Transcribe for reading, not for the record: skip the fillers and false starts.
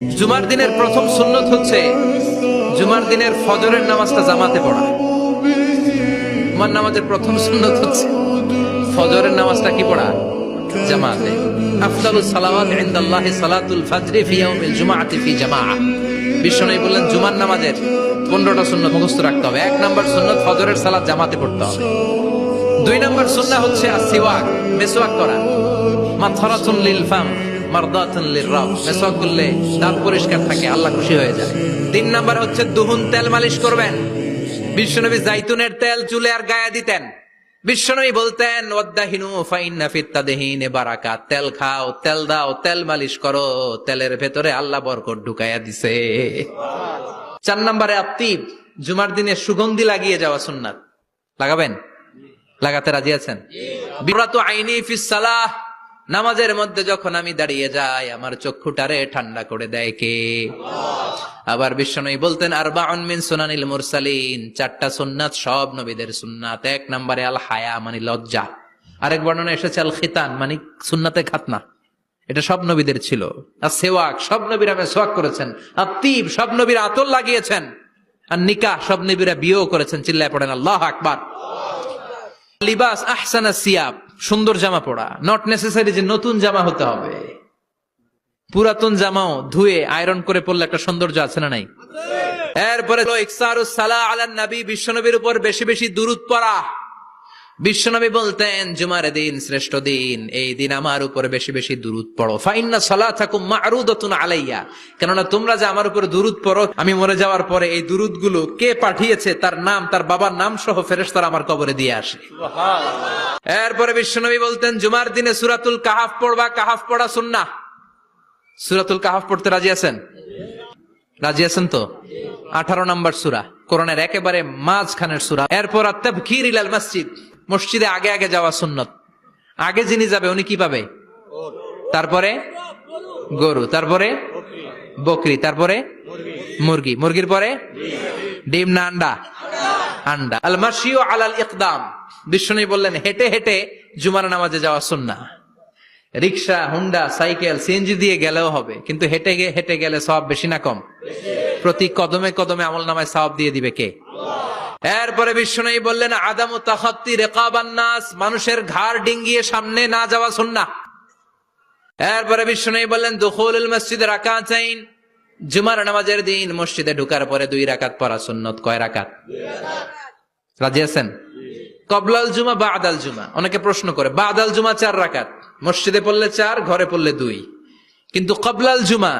জুমার দিনের প্রথম সুন্নত হচ্ছে জুমার দিনের ফজরের নামাজটা জামাতে পড়া। জুমার নামাজের প্রথম সুন্নত হচ্ছে ফজরের নামাজটা কি পড়া? জামাতে। আফদালুস সালাওয়াত ইনদাল্লাহি সালাতুল ফজরি ফি ইয়াউমিল জুমআতি ফি জামাআহ। বিশ্বনবী বললেন জুমার নামাজের 15টা সুন্নত মুখস্থ রাখতে হবে। 1 নাম্বার সুন্নত ফজরের সালাত জামাতে পড়তে হবে। 2 নাম্বার সুন্নাহ হচ্ছে আসওয়াক, মিসওয়াক করা। মাথরাতুন লিল ফাম মারদাতুন লিররাব, মিসওয়াক করলে দাঁত পরিষ্কার থাকে, আল্লাহ খুশি হয়ে যায়। 3 নাম্বার হচ্ছে দুহুন, তেল মালিশ করবেন। বিশ্বনবী জাইতুনের তেল চুলে আর গায়ে দিতেন। বিশ্বনবী বলতেন ওয়াদাহিনু ফাইন্না ফিত তাদহিনে বারাকাত, তেল খাও, তেল দাও, তেল মালিশ করো, তেলের ভেতরে আল্লাহ বরকত ঢুকাইয়া দিছে। 4 নম্বরে আত্তিব, জুমার দিনে সুগন্ধি লাগিয়ে যাওয়া সুন্নাত। লাগাবেন? লাগাতে রাজি আছেন? বিরাতু আইনি ফিস সালাহ, নামাজের মধ্যে যখন আমি দাঁড়িয়ে যাই আমার চক্ষুটারে ঠান্ডা করে দেয় কে? আবার বিশ্বনবী বলতেন আরবাউন মিন সুনানিল মুরসালিন, 4টা সুন্নাত সব নবীদের সুন্নাত। 1 নম্বরে আল হায়া মানে লজ্জা। আরেক বর্ণনা এসেছে আল খিতান মানে সুন্নাতে খাতনা, এটা সব নবীদের ছিল। আর সেওয়াক, সব নবীরা মেসওয়াক করেছেন। আর তিব, সব নবীরা আতর লাগিয়েছেন। আর নিকাহ, সব নবীরা বিয়েও করেছেন। চিল্লায় পড়েন আল্লাহু আকবার। লিবাস আহসানা সিয়াব, সুন্দর জামা পড়া। নট নেসেসারি যে নতুন জামা হতে হবে, পুরাতন জামাও ধুয়ে আয়রন করে পরলে একটা সৌন্দর্য আছে না নাই? এরপরে ইকসারুস সালাহ আলান নবী, বিশ্বনবীর উপর বেশি বেশি দুরূদ পড়া। বিশ্বনবী বলতেন জুমার দিন শ্রেষ্ঠ দিন, এই দিন আমার উপর বেশি বেশি দুরূদ পড়ো। ফাইন্না সালাতাকুম মা'রুদাতুন আলাইয়া, কেননা তোমরা যে আমার উপর দুরূদ পড়ো, আমি মরে যাওয়ার পরে এই দুরূদগুলো কে পাঠিয়েছে তার নাম, তার বাবার নাম সহ ফেরেশতারা আমার কবরে দিয়ে আসে। সুবহানাল্লাহ। এরপরে বিশ্বনবী বলতেন জুমার দিনে সূরাতুল কাহাফ পড়বা, কাহাফ পড়া সুন্নাহ। সূরাতুল কাহাফ পড়তে রাজি আছেন? রাজি আছেন তো? 18 নম্বর সূরা, কোরআনের একেবারে মাঝখানের সূরা। এরপর আত-তাবকির ইলাল মসজিদ, মসজিদে আগে আগে যাওয়া সুন্নত। আগে যিনি যাবে উনি কি পাবে? তারপরে গরু, তারপরে বকরি, তারপরে মুরগি, মুরগির পরে ডিম না আন্ডা? আন্ডা। আল মাশিউ আলাল ইকদাম, বিশ্বনবী বললেন হেঁটে হেঁটে জুমার নামাজে যাওয়া সুন্নাহ। রিকশা, হুন্ডা, সাইকেল, সিএনজি দিয়ে গেলেও হবে, কিন্তু হেঁটে হেঁটে গেলে সওয়াব বেশি না কম? প্রতি কদমে কদমে আমলনামায় সওয়াব দিয়ে দিবে কে? এরপরে বিশ্বনবী বললেন আদামু তাখাত্তি রিকাবান নাস, মানুষের ঘাড় ডিঙ্গিয়ে সামনে না যাওয়া সুন্নাহ। এরপরে বিশ্বনবী বললেন দুখুলুল মসজিদে রাকাতাইন, জুমার নামাজের দিন মসজিদে ঢোকার পরে 2 রাকাত পড়া সুন্নত। কয় রাকাত? 2 রাকাত। রাজি আছেন? কবলাল জুমা বাদাল জুমা, অনেকে প্রশ্ন করে বাদাল জুমা 4 রাকাত, মসজিদে পড়লে 4, ঘরে পড়লে 2, কিন্তু কবলাল জুমা